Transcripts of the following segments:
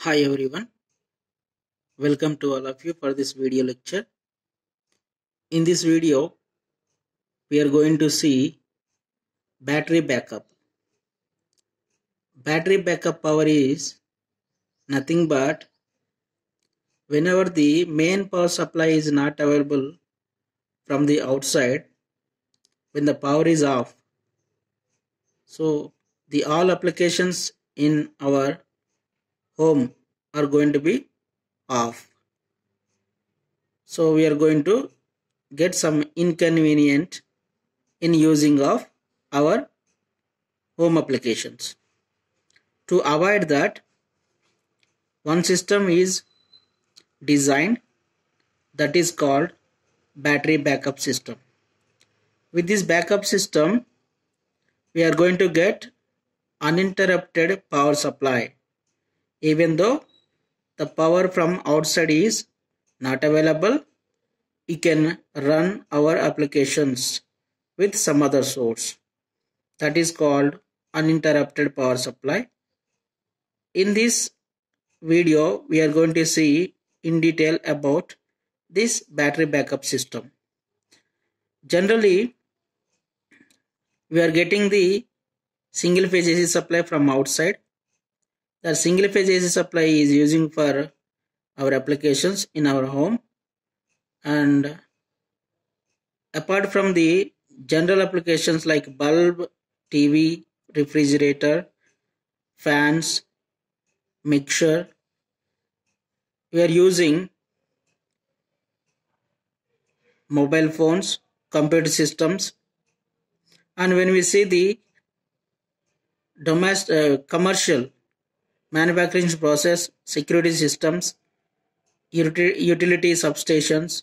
Hi everyone, welcome to all of you for this video lecture. In this video, we are going to see battery backup. Battery backup power is nothing but whenever the main power supply is not available from the outside, when the power is off. So the all applications in our home are going to be off. So we are going to get some inconvenient in using of our home applications. To avoid that, one system is designed that is called battery backup system. With this backup system, we are going to get uninterrupted power supply. Even though the power from outside is not available, we can run our applications with some other source. That is called uninterrupted power supply. In this video, we are going to see in detail about this battery backup system. Generally, we are getting the single phase AC supply from outside. The single phase AC supply is using for our applications in our home, and apart from the general applications like bulb, TV, refrigerator, fans, mixer, we are using mobile phones, computer systems, and when we see the commercial manufacturing process, security systems, utility substations,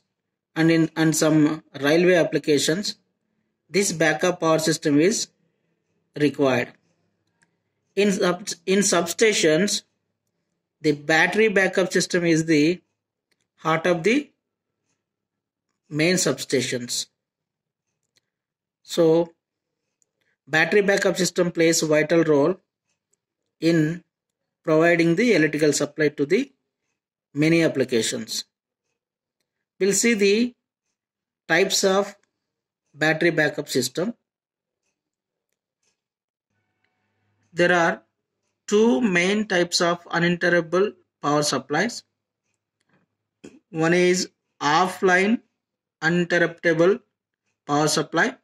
and some railway applications, this backup power system is required. In substations, the battery backup system is the heart of the main substations. So, battery backup system plays a vital role in providing the electrical supply to the many applications. We'll see the types of battery backup system. There are two main types of uninterruptible power supplies. One is offline uninterruptible power supply.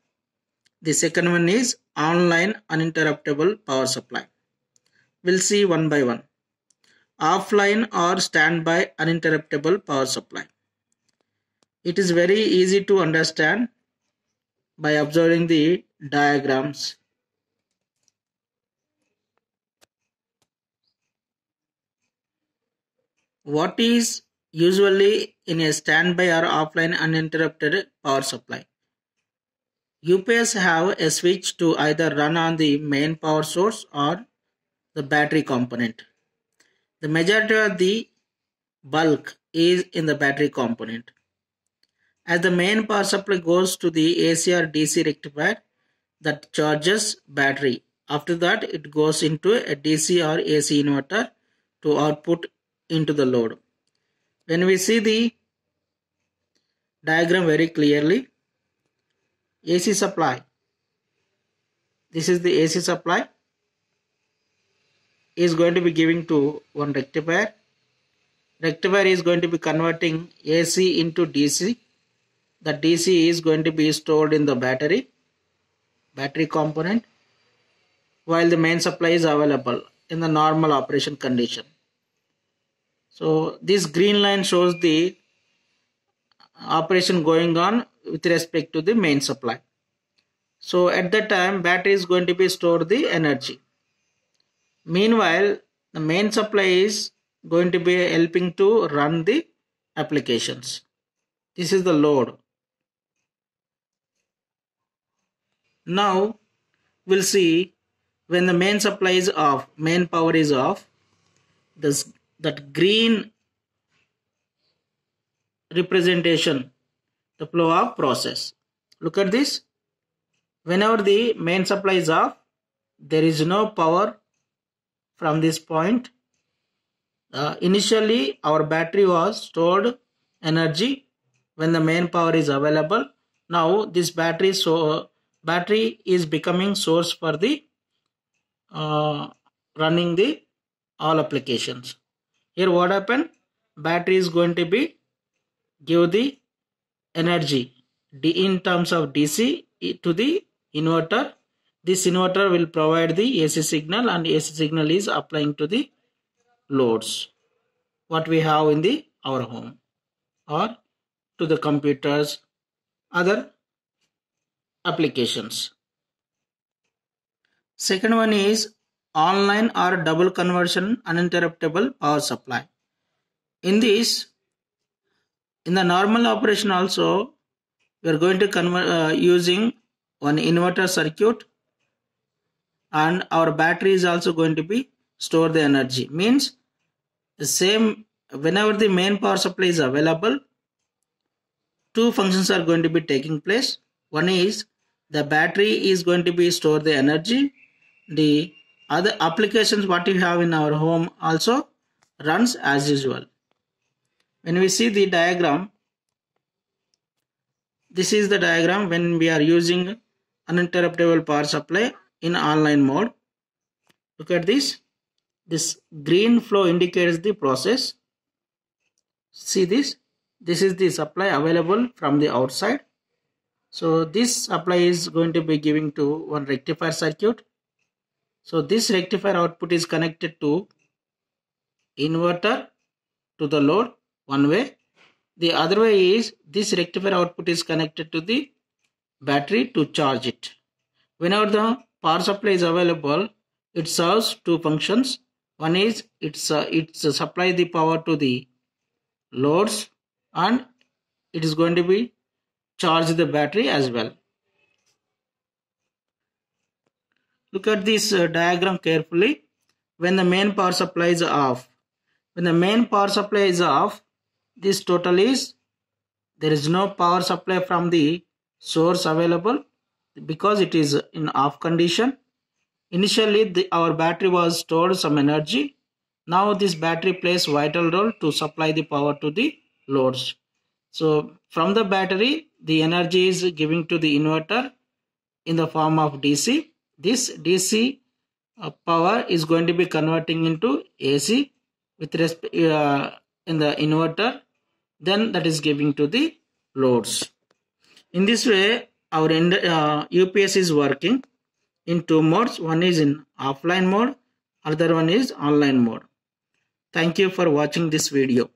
The second one is online uninterruptible power supply. We'll see one by one. Offline or standby uninterruptible power supply. It is very easy to understand by observing the diagrams. What is usually in a standby or offline uninterrupted power supply? UPS have a switch to either run on the main power source or the battery component. The majority of the bulk is in the battery component. As the main power supply goes to the AC or DC rectifier that charges battery. After that, it goes into a DC or AC inverter to output into the load. When we see the diagram very clearly, AC supply, this is the AC supply, is going to be giving to one rectifier. Rectifier is going to be converting AC into DC. The DC is going to be stored in the battery component, while the main supply is available in the normal operation condition. So this green line shows the operation going on with respect to the main supply. So at that time, battery is going to be store the energy. Meanwhile, the main supply is going to be helping to run the applications. This is the load. Now we'll see when the main supply is off, main power is off, that green representation, the flow of process. Look at this. Whenever the main supply is off, there is no power from this point Initially our battery was stored energy when the main power is available. Now this battery is becoming source for the running the all applications. Here what happened? Battery is going to be give the energy in terms of DC to the inverter. This inverter will provide the AC signal, and AC signal is applying to the loads what we have in the our home or to the computers, other applications. Second one is online or double conversion uninterruptible power supply. In this, in the normal operation also, we are going to convert using one inverter circuit, and our battery is also going to be store the energy. Means the same, whenever the main power supply is available, two functions are going to be taking place. One is the battery is going to be store the energy. The other applications what you have in our home also runs as usual. When we see the diagram, this is the diagram when we are using uninterruptible power supply in online mode. Look at this. This green flow indicates the process. See this. This is the supply available from the outside. So this supply is going to be giving to one rectifier circuit. So this rectifier output is connected to inverter to the load one way. The other way is this rectifier output is connected to the battery to charge it. Whenever the power supply is available, it serves two functions. One is it's supply the power to the loads, and it is going to be charge the battery as well. Look at this diagram carefully. When the main power supply is off, when the main power supply is off, this total is there is no power supply from the source available because it is in off condition. Initially our battery was stored some energy. Now this battery plays vital role to supply the power to the loads. So from the battery the energy is giving to the inverter in the form of DC. This DC power is going to be converting into AC with respect in the inverter, then that is giving to the loads. In this way our UPS is working in two modes. One is in offline mode, other one is online mode. Thank you for watching this video.